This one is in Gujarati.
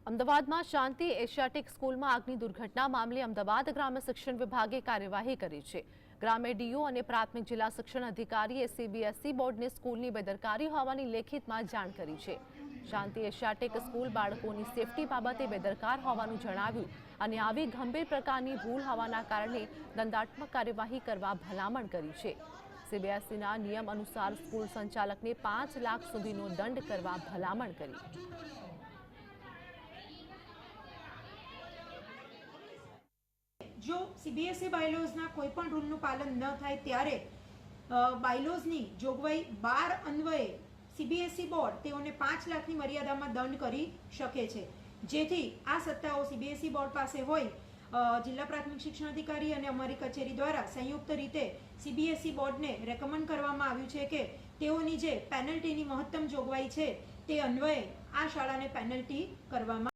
અમદાવાદમાં શાંતિ એશિયાટિક સ્કૂલમાં આગની દુર્ઘટના મામલે અમદાવાદ ગ્રામ્ય શિક્ષણ વિભાગે કાર્યવાહી કરી છે। ગ્રામ્ય ડીઓ અને પ્રાથમિક જિલ્લા શિક્ષણ અધિકારીએ સીબીએસઈ બોર્ડને સ્કૂલની બેદરકારી હોવાની લેખિતમાં જાણ કરી છે। શાંતિ એશિયાટિક સ્કૂલ બાળકોની સેફટી બાબતે બેદરકાર હોવાનું જણાવ્યું અને આવી ગંભીર પ્રકારની ભૂલ હોવાના કારણે દંડાત્મક કાર્યવાહી કરવા ભલામણ કરી છે। સીબીએસઈના નિયમ અનુસાર સ્કૂલ સંચાલકને 5 લાખ સુધીનો દંડ કરવા ભલામણ કરી। जो सीबीएसई बायलॉजना कोईपण रूलनु पालन न थाय त्यारे बायलॉजनी जोगवाई 12 अन्वये सीबीएसई बोर्ड तेओने 5 लाखनी मर्यादामां दंड करी शके छे। जेथी आ सत्ताओ सीबीएसई बोर्ड पासे होय जिल्ला प्राथमिक शिक्षण अधिकारी अने अमारी कचेरी द्वारा संयुक्त रीते सीबीएसई बोर्डने रेकमेंड करवामां आव्युं छे के तेओनी जे पेनल्टीनी महत्तम जोगवाई छे ते अन्वये आ शाळाने पेनल्टी करवामां